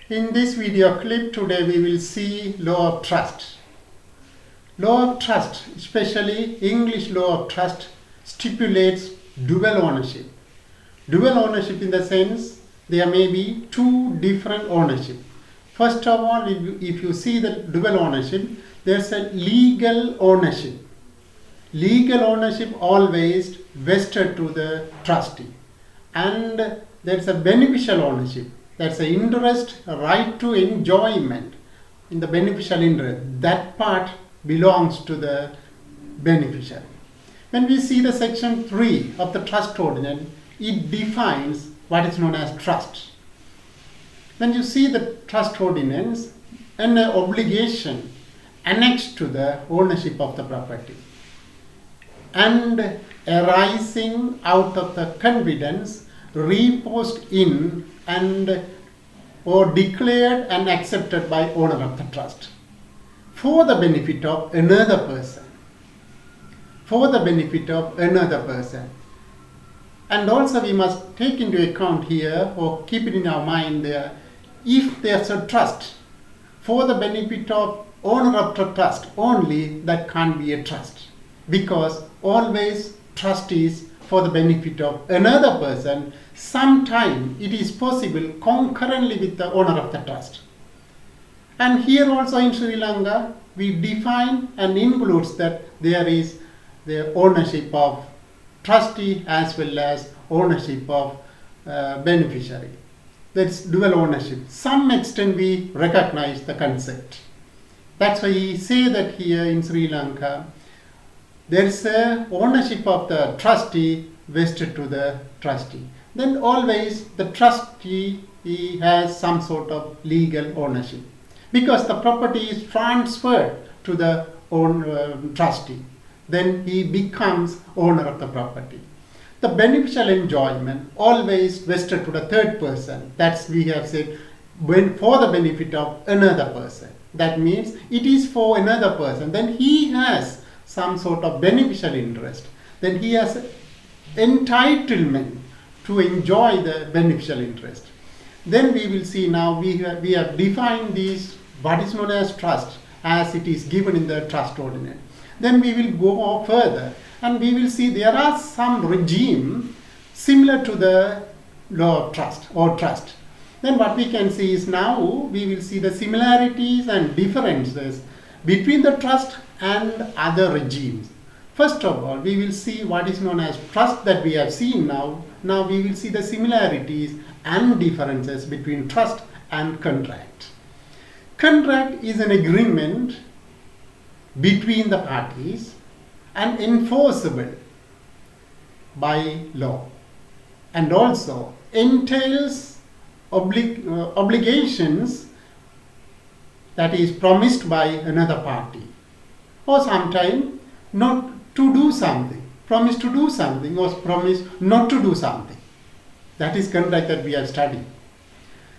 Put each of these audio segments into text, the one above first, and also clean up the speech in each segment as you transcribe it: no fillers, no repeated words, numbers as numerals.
In this video clip today we will see law of trust. Law of trust, especially English law of trust, stipulates dual ownership. Dual ownership in the sense there may be two different ownership. First of all, if you see the dual ownership, there's a legal ownership. Legal ownership always vested to the trustee. And there's a beneficial ownership. That's an interest, a right to enjoyment in the beneficial interest. That part belongs to the beneficiary. When we see the section 3 of the trust ordinance, it defines what is known as trust. When you see the trust ordinance, an obligation annexed to the ownership of the property and arising out of the confidence reposed in and or declared and accepted by owner of the trust for the benefit of another person. For the benefit of another person. And also we must take into account here or keep it in our mind there, if there's a trust for the benefit of owner of the trust only, that can't be a trust, because always trust is for the benefit of another person. Sometime it is possible concurrently with the owner of the trust. And here also in Sri Lanka we define and includes that there is the ownership of trustee as well as ownership of beneficiary. That's dual ownership. Some extent we recognize the concept. That's why we say that here in Sri Lanka there is a ownership of the trustee vested to the trustee. Then always the trustee has some sort of legal ownership because the property is transferred to the trustee. Then he becomes owner of the property. The beneficial enjoyment always vested to the third person. That's we have said when for the benefit of another person. That means it is for another person. Then he has some sort of beneficial interest. Then he has entitlement to enjoy the beneficial interest. Then we will see now we have defined these what is known as trust as it is given in the trust ordinance. Then we will go further and we will see there are some regime similar to the law of trust or trust. Then what we can see is now we will see the similarities and differences between the trust and other regimes. First of all, we will see what is known as trust that we have seen now. Now we will see the similarities and differences between trust and contract. Contract is an agreement between the parties and enforceable by law, and also entails obligations that is promised by another party, or sometimes not to do something, promise to do something or promise not to do something. That is contract that we have studied.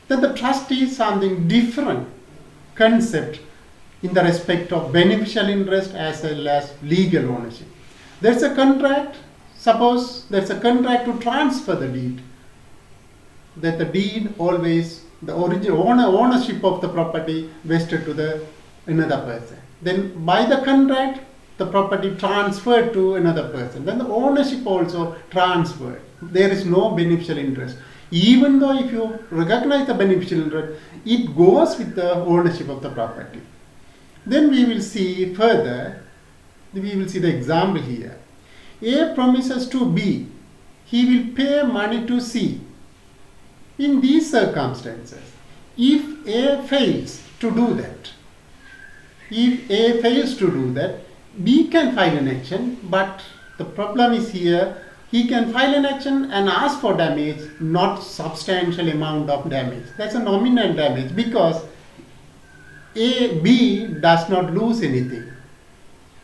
Then the trust is something different concept in the respect of beneficial interest as well as legal ownership. There's a contract, suppose there's a contract to transfer the deed. That the deed always, the original ownership of the property vested to the another person. Then by the contract, the property transferred to another person. Then the ownership also transferred. There is no beneficial interest. Even though if you recognize the beneficial interest, it goes with the ownership of the property. Then we will see further, we will see the example here. A promises to B, he will pay money to C. In these circumstances, if A fails to do that, B can file an action, but the problem is here, he can file an action and ask for damage, not substantial amount of damage. That's a nominal damage because B does not lose anything.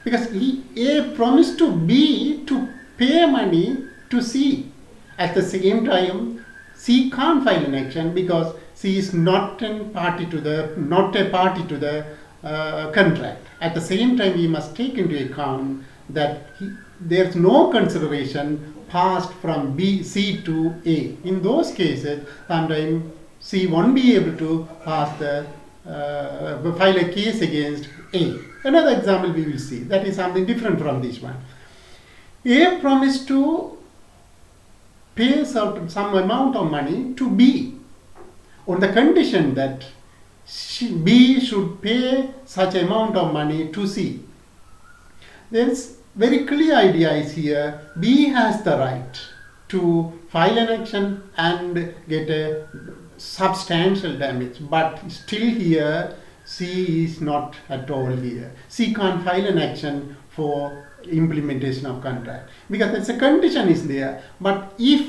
Because A promised to B to pay money to C. At the same time, C can't file an action because C is not a party to the contract. At the same time, we must take into account that there's no consideration passed from C to A. In those cases, sometimes C won't be able to pass the file a case against A. Another example we will see. That is something different from this one. A promised to pay some amount of money to B on the condition that B should pay such amount of money to C. There's very clear idea is here. B has the right to file an action and get a substantial damage, but still here C is not at all here. C can't file an action for implementation of contract because there's a condition is there. But if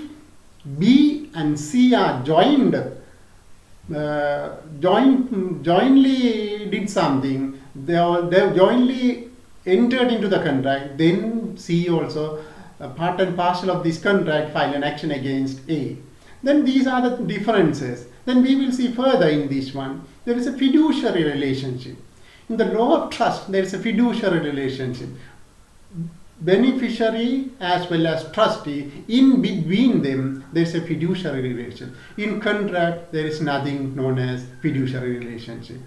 B and C are jointly did something, they jointly entered into the contract, then C also part and parcel of this contract file an action against A. Then these are the differences. Then we will see further in this one. There is a fiduciary relationship. In the law of trust, there is a fiduciary relationship. Beneficiary as well as trustee, in between them there is a fiduciary relationship. In contract, there is nothing known as fiduciary relationship.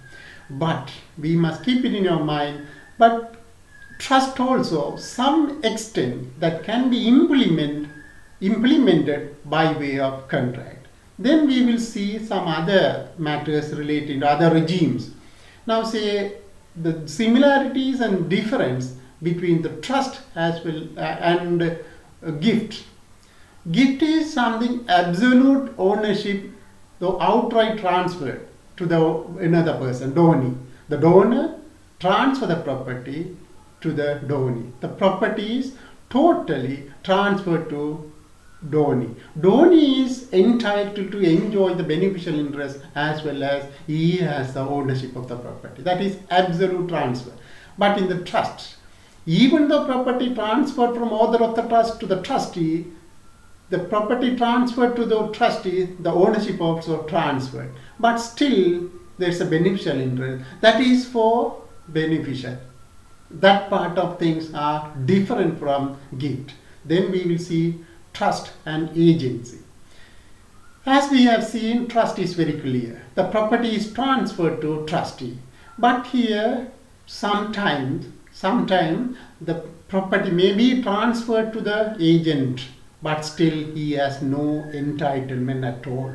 But we must keep it in our mind. But trust also, some extent that can be implemented by way of contract. Then we will see some other matters relating to other regimes. Now say the similarities and difference between the trust as well and gift. Gift is something absolute ownership, the outright transfer to another person, donee. The donor transfer the property to the donee. The property is totally transferred to donee. Donee is entitled to enjoy the beneficial interest as well as he has the ownership of the property. That is absolute transfer. But in the trust, even the property transferred from author of the trust to the trustee, the property transferred to the trustee, the ownership also transferred. But still there is a beneficial interest. That is for beneficial. That part of things are different from gift. Then we will see trust and agency. As we have seen, trust is very clear. The property is transferred to trustee. But here sometimes the property may be transferred to the agent, but still he has no entitlement at all.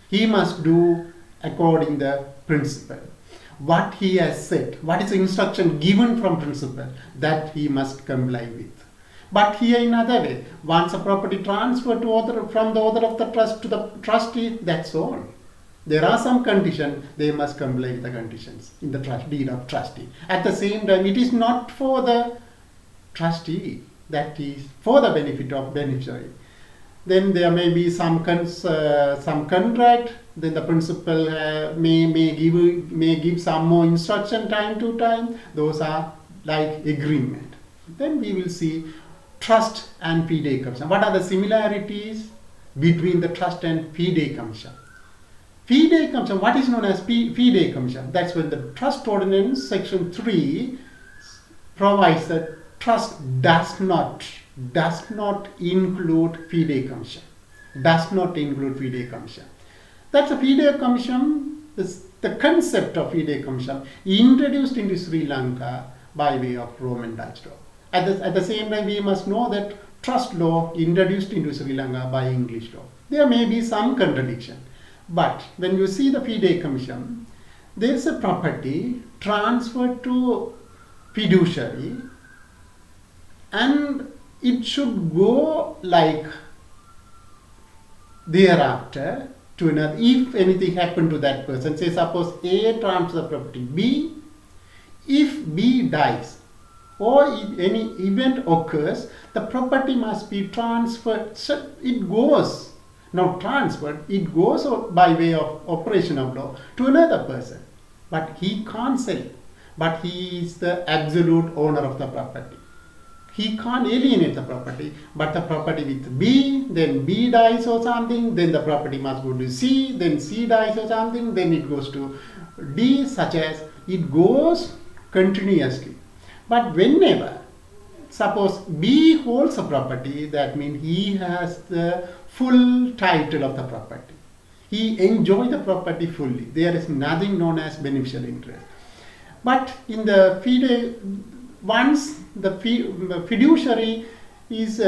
He must do according to the principle. What he has said, what is the instruction given from principle, that he must comply with. But here in other way, once a property transferred from the author of the trust to the trustee, that's all. There are some conditions, they must comply with the conditions in the deed of trustee. At the same time, it is not for the trustee, that is for the benefit of beneficiary. Then there may be some contract, then the principal may give some more instruction time to time. Those are like agreement. Then we will see trust and fideicommission. What are the similarities between the trust and fideicommission? Fideicommission, what is known as fideicommission? That's when the Trust Ordinance Section 3 provides that trust does not include fideicommission. Does not include fideicommission. That's a fideicommission, the concept of fideicommission introduced into Sri Lanka by way of Roman Dutch law. At the same time, we must know that trust law introduced into Sri Lanka by English law. There may be some contradiction. But when you see the fideicommission, there is a property transferred to fiduciary and it should go like thereafter to another. If anything happened to that person, say suppose A transfers the property B, if B dies or if any event occurs, the property must be transferred. So it goes. Not transferred, it goes by way of operation of law to another person. But he can't sell it. But he is the absolute owner of the property. He can't alienate the property, but the property with B, then B dies or something, then the property must go to C, then C dies or something, then it goes to D, such as it goes continuously. But whenever, suppose B holds a property, that means he has the full title of the property. he enjoys the property fully. There is nothing known as beneficial interest. But in the once the fiduciary is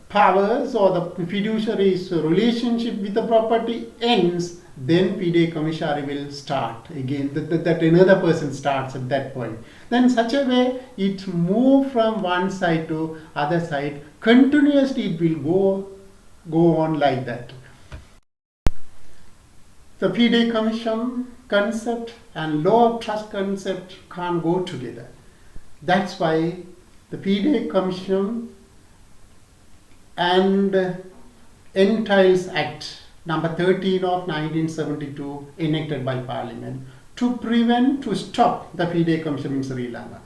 powers or the fiduciary's relationship with the property ends, then fideicommissaries will start again. That another person starts at that point. Then such a way it moves from one side to other side. Continuously it will go on like that. The fideicommission concept and law of trust concept can't go together. That's why the fideicommission and Entails Act number 13 of 1972 enacted by Parliament to stop the fideicommission in Sri Lanka.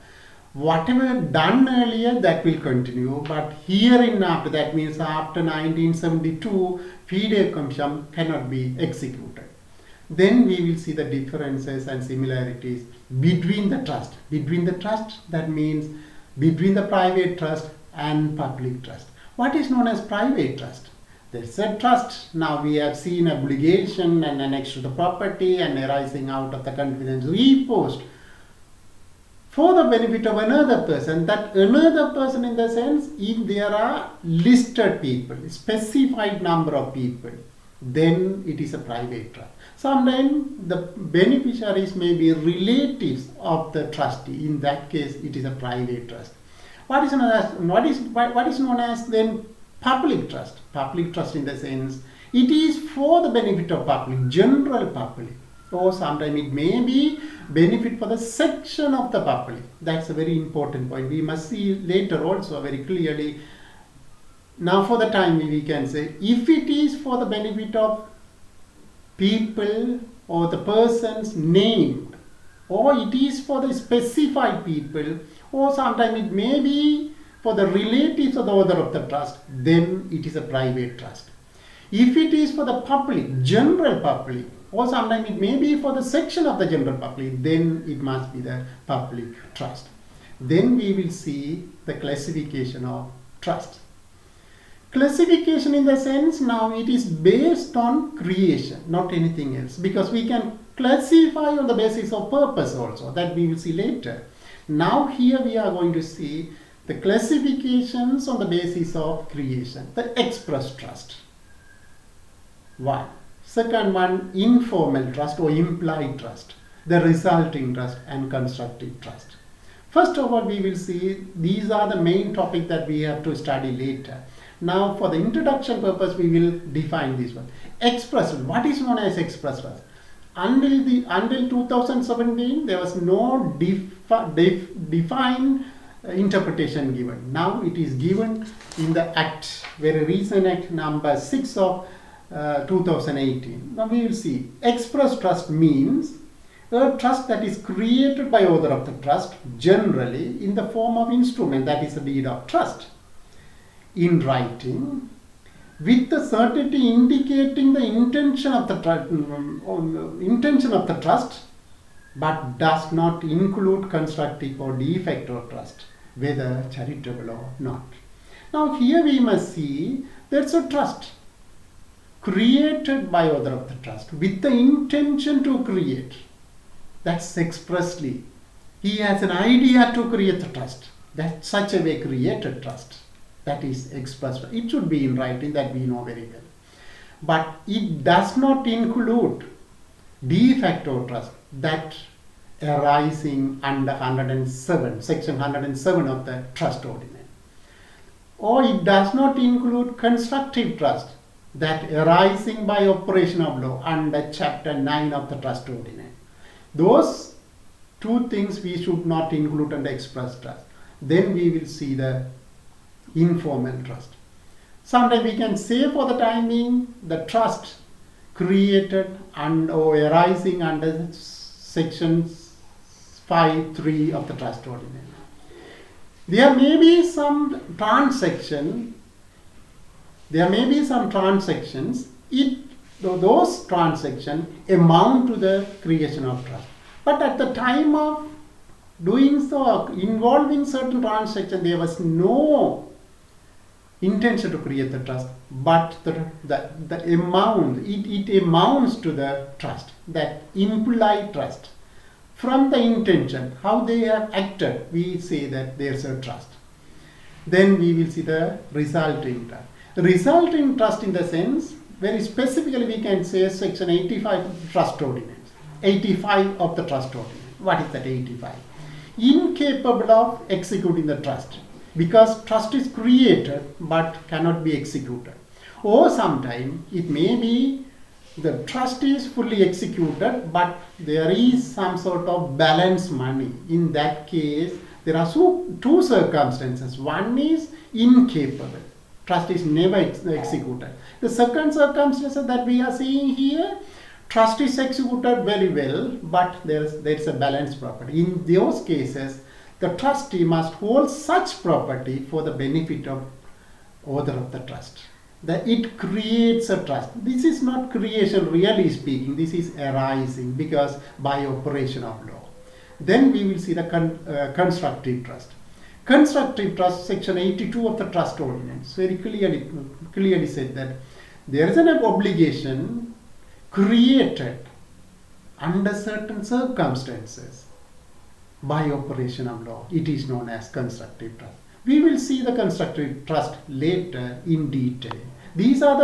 Whatever done earlier, that will continue, but hereinafter, that means after 1972, fideicommission cannot be executed. Then we will see the differences and similarities between the trust. Between the trust, that means between the private trust and public trust. What is known as private trust? There's a trust. Now we have seen obligation and annexed to the property and arising out of the confidence reposed for the benefit of another person. That another person, in the sense, if there are listed people, specified number of people, then it is a private trust. Sometimes the beneficiaries may be relatives of the trustee. In that case, it is a private trust. What is known as then public trust? Public trust, in the sense, it is for the benefit of public, general public, or sometimes it may be benefit for the section of the public. That's a very important point. We must see later also very clearly. Now for the time we can say, if it is for the benefit of people or the persons named, or it is for the specified people, or sometimes it may be for the relatives of the owner of the trust, then it is a private trust. If it is for the public, general public, or sometimes it may be for the section of the general public, then it must be the public trust. Then we will see the classification of trust. Classification, in the sense, now it is based on creation, not anything else, because we can classify on the basis of purpose also, that we will see later. Now here we are going to see the classifications on the basis of creation. The express trust. One. Second one, informal trust or implied trust. The resulting trust and constructive trust. First of all, we will see these are the main topic that we have to study later. Now for the introduction purpose, we will define this one. Express, what is known as express trust? Until 2017, there was no defined interpretation given. Now it is given in the Act, very recent Act number 6 of 2018. Now we will see. Express trust means a trust that is created by author of the trust, generally in the form of instrument, that is a deed of trust, in writing, with the certainty indicating the intention of the trust, but does not include constructive or de facto trust, whether charitable or not. Now here we must see there's a trust created by author of the trust with the intention to create. That's expressly. He has an idea to create the trust. That's such a way created trust. That is expressed. It should be in writing, that we know very well. But it does not include de facto trust, that arising under 107, section 107 of the trust ordinance. Or it does not include constructive trust, that arising by operation of law under chapter 9 of the trust ordinance. Those two things we should not include under express trust. Then we will see the informal trust. Sometimes we can say for the time being the trust created and or arising under section 5.3 of the trust ordinance. There may be some transactions. Those transactions amount to the creation of trust. But at the time of doing so, involving certain transactions, there was no intention to create the trust, but the amount, it amounts to the trust, that implied trust. From the intention, how they have acted, we say that there's a trust. Then we will see the resulting trust. Resulting trust in the sense, very specifically we can say section 85 of the trust ordinance. 85 of the trust ordinance. What is that 85? Incapable of executing the trust, because trust is created but cannot be executed. Or sometimes it may be the trust is fully executed but there is some sort of balance money. In that case, there are two circumstances. One is incapable. Trust is never executed. The second circumstance that we are seeing here, trust is executed very well, but there's a balance property. In those cases, the trustee must hold such property for the benefit of author of the trust. That it creates a trust. This is not creation, really speaking. This is arising because by operation of law. Then we will see the constructive trust. Constructive trust, section 82 of the trust ordinance, very clearly said that there is an obligation created under certain circumstances by operation of law. It is known as constructive trust. We will see the constructive trust later in detail. These are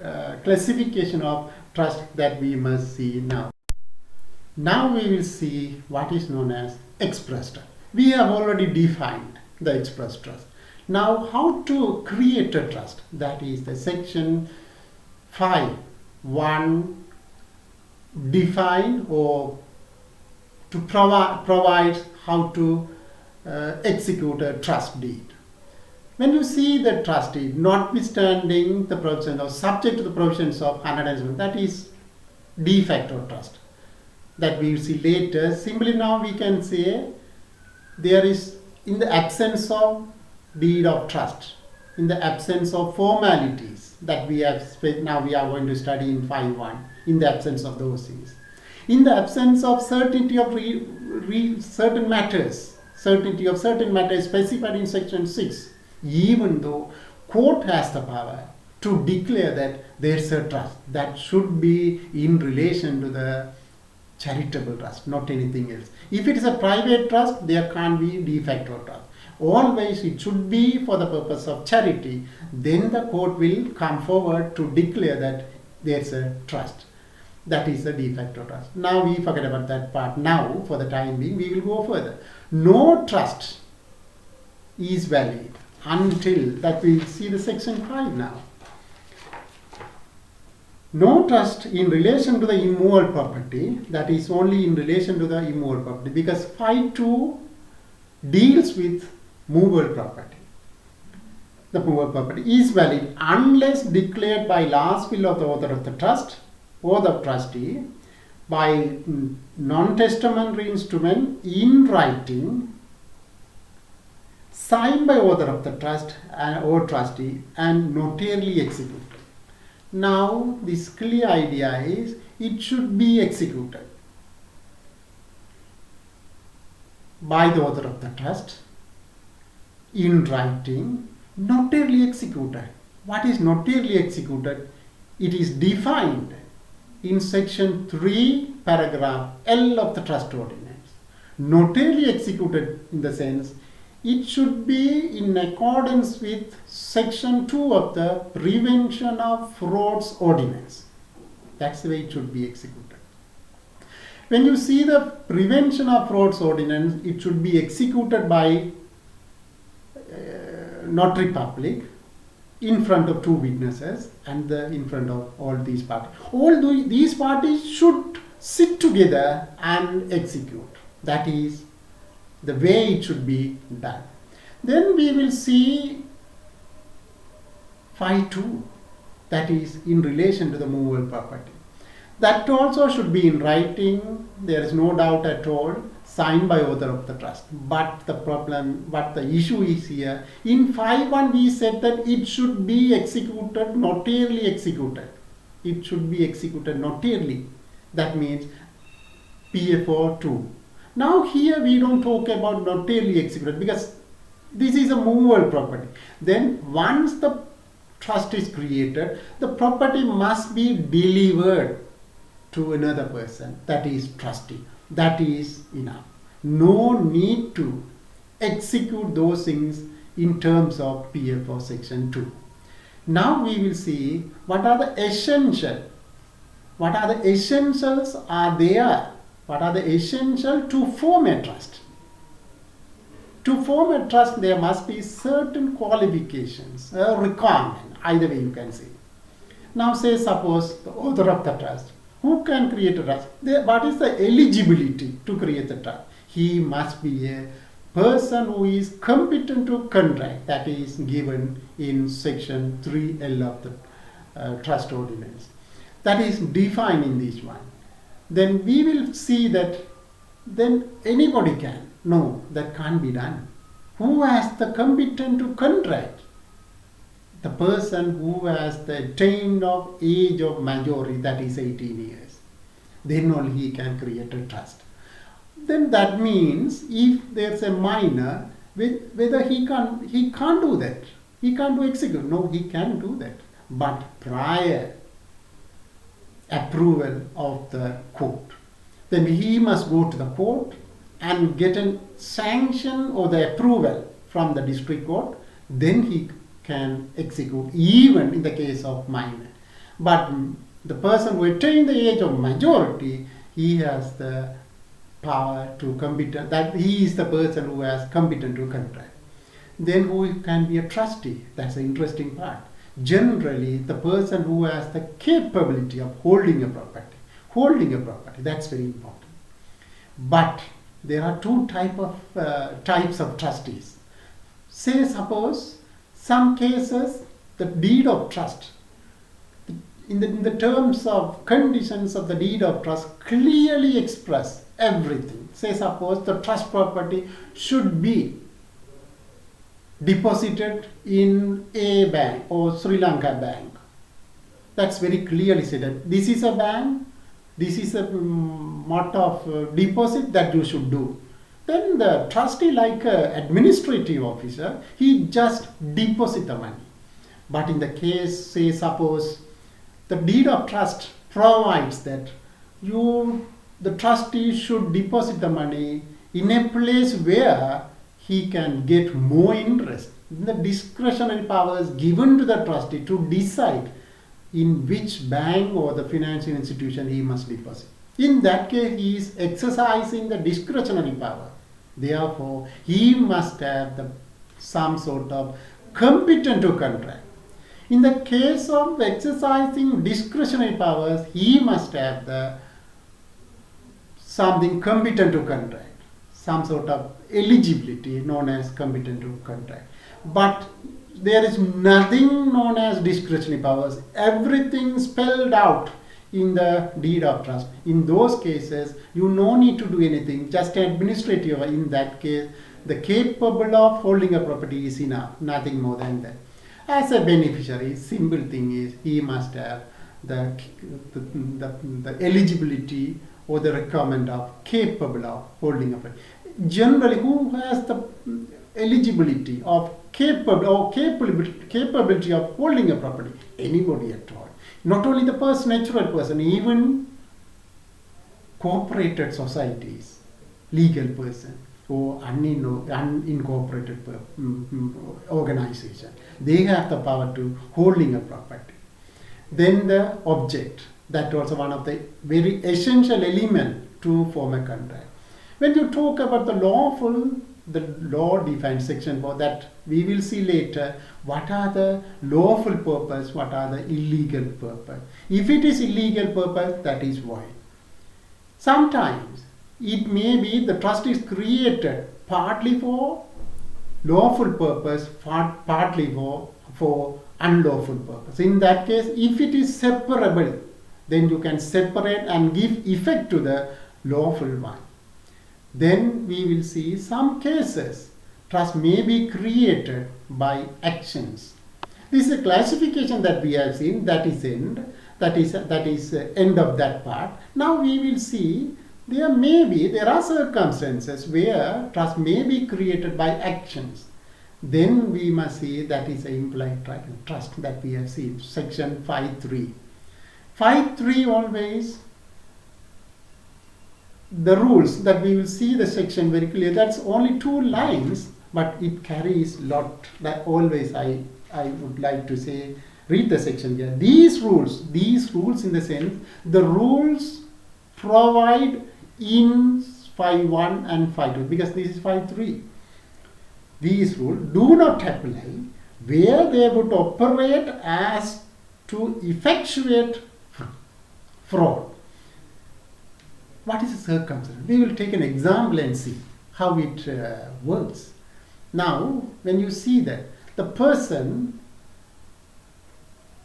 the classification of trust that we must see now. Now we will see what is known as express trust. We have already defined the express trust. Now how to create a trust? That is the section 5.1 define or to provide how to execute a trust deed. When you see the trust deed, notwithstanding the provisions or subject to the provisions of 107, that is de facto trust. That we will see later. Simply now we can say there is, in the absence of deed of trust, in the absence of formalities that we have now we are going to study in 5.1, in the absence of those things, in the absence of certainty of certain matters specified in section 6, even though court has the power to declare that there's a trust, that should be in relation to the charitable trust, not anything else. If it is a private trust, there can't be de facto trust. Always it should be for the purpose of charity. Then the court will come forward to declare that there's a trust. That is the de facto trust. Now we forget about that part. Now, for the time being, we will go further. No trust is valid until that we see the section 5 now. No trust in relation to the immovable property, that is only in relation to the immovable property, because 5.2 deals with movable property. The movable property is valid unless declared by last will of the author of the trust or the trustee by non-testamentary instrument in writing, signed by author of the trust or trustee and notarially executed. Now this clear idea is it should be executed by the author of the trust in writing, notarially executed. What is notarially executed? It is defined in section 3 paragraph L of the trust ordinance. Notarially executed in the sense it should be in accordance with section 2 of the Prevention of Frauds ordinance. That's the way it should be executed. When you see the Prevention of Frauds ordinance, it should be executed by notary public in front of 2 witnesses and in front of all these parties. All these parties should sit together and execute. That is the way it should be done. Then we will see 5.2, that is in relation to the movable property. That also should be in writing, there is no doubt at all, signed by author of the trust. But the issue is here, in 5.1 we said that it should be executed, notarially executed. It should be executed notarially. That means PFO 2. Now here we don't talk about notarially executed because This is a movable property. Then once the trust is created, the property must be delivered to another person, that is trustee. That is enough. No need to execute those things in terms of PF section 2. Now we will see what are the essentials are there. What are the essentials to form a trust? To form a trust, there must be certain qualifications, a requirement, either way you can say. Now say suppose the author of the trust, who can create a trust? What is the eligibility to create the trust? He must be a person who is competent to contract, that is given in section 3L of the trust ordinance. That is defined in this one. Then we will see that then anybody can. No, that can't be done. Who has the competent to contract? The person who has the attained of age of majority, that is 18 years. Then only he can create a trust. Then that means if there's a minor, whether he can't do that. He can't do execute. No, he can do that. But prior approval of the court. Then he must go to the court and get a sanction or the approval from the district court. Then he can execute, even in the case of minor. But the person who attained the age of majority, he has the power to competent, that he is the person who has competent to contract. Then who can be a trustee? That's the interesting part. Generally, the person who has the capability of holding a property, that's very important. But there are two types of trustees. Say suppose some cases the deed of trust, in the terms of conditions of the deed of trust, clearly express everything. Say suppose the trust property should be deposited in a bank or Sri Lanka bank. That's very clearly said that this is a bank, this is a mode of deposit that you should do. Then the trustee, like an administrative officer, he just deposit the money. But in the case, say suppose the deed of trust provides that the trustee should deposit the money in a place where he can get more interest. The discretionary powers given to the trustee to decide in which bank or the financial institution he must deposit. In that case, he is exercising the discretionary power. Therefore, he must have some sort of competent to contract. In the case of exercising discretionary powers, he must have something competent to contract, some sort of eligibility known as competent to contract. But there is nothing known as discretionary powers. Everything spelled out in the deed of trust. In those cases, you no need to do anything, just administrative. In that case, the capable of holding a property is enough, nothing more than that. As a beneficiary, simple thing is he must have the eligibility or the requirement of capable of holding a property. Generally, who has the eligibility of capability of holding a property? Anybody at all. Not only the natural person, even cooperated societies, legal person or unincorporated organization, they have the power to holding a property. Then the object, that also one of the very essential element to form a contract. When you talk about the lawful, the law defines section 4 that we will see later what are the lawful purpose, what are the illegal purpose. If it is illegal purpose, that is void. Sometimes it may be the trust is created partly for lawful purpose, partly for unlawful purpose. In that case, if it is separable, then you can separate and give effect to the lawful one. Then we will see some cases trust may be created by actions. This is a classification that we have seen, that is end of that part. Now we will see there are circumstances where trust may be created by actions. then we must see that is an implied trust that we have seen, section 5.3. 5.3 always, the rules that we will see the section very clear. That's only 2 lines, but it carries lot. That always I would like to say, read the section here. These rules in the sense, the rules provide in 5.1 and 5.2, because this is 5.3. These rules do not apply where they would operate as to effectuate fraud. What is the circumstance? We will take an example and see how it works. Now, when you see that the person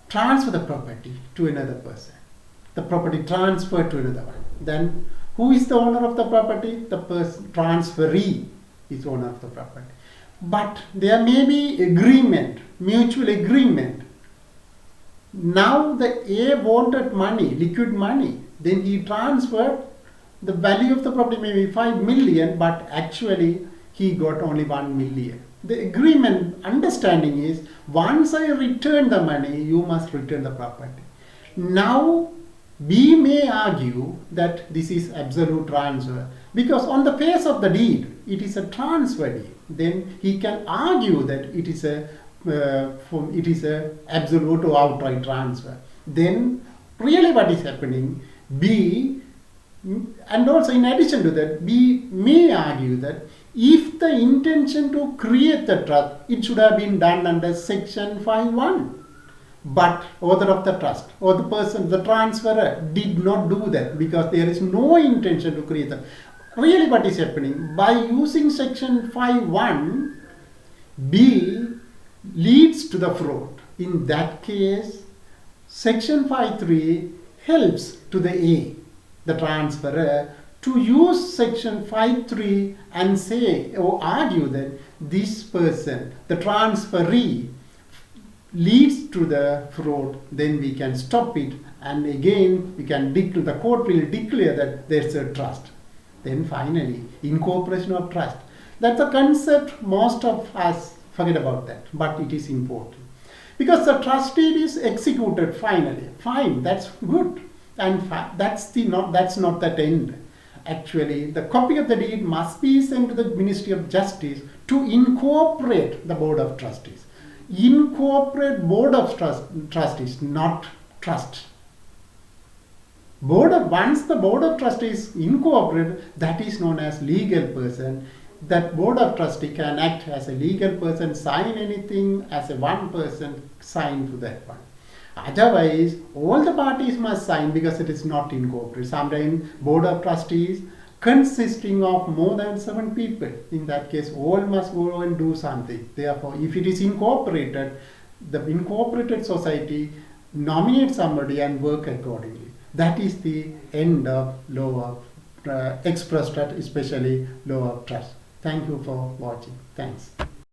transfer the property to another person, the property transferred to another one, then who is the owner of the property? The person transferee is owner of the property. But there may be agreement, mutual agreement. Now the A wanted money, liquid money, then he transferred. The value of the property may be 5 million, but actually he got only 1 million. The agreement, understanding is, once I return the money, you must return the property. Now, B may argue that this is absolute transfer, because on the face of the deed, it is a transfer deed. Then he can argue that it is a absolute or outright transfer. Then, really what is happening, B, and also in addition to that, B may argue that if the intention to create the trust, it should have been done under section 5.1. But author of the trust or the person, the transferor, did not do that because there is no intention to create that. Really what is happening, by using section 5.1, B leads to the fraud. In that case, section 5.3 helps to the A, the transferor, to use section 5.3 and say or argue that this person, the transferee, leads to the fraud. Then we can stop it, and again we can the court will declare that there's a trust. Then finally, incorporation of trust. That's a concept most of us forget about that, but it is important. Because the trust deed is executed finally. Fine, that's good. And that's not that end. Actually, the copy of the deed must be sent to the Ministry of Justice to incorporate the Board of Trustees. Incorporate Board of Trustees, not trust. Once the Board of Trustees incorporated, that is known as legal person. That Board of Trustees can act as a legal person, sign anything as a one person, sign to that one. Otherwise, all the parties must sign because it is not incorporated. Sometimes Board of Trustees consisting of more than 7 people. In that case, all must go and do something. Therefore, if it is incorporated, the incorporated society nominates somebody and work accordingly. That is the end of law of express trust, especially law of trust. Thank you for watching. Thanks.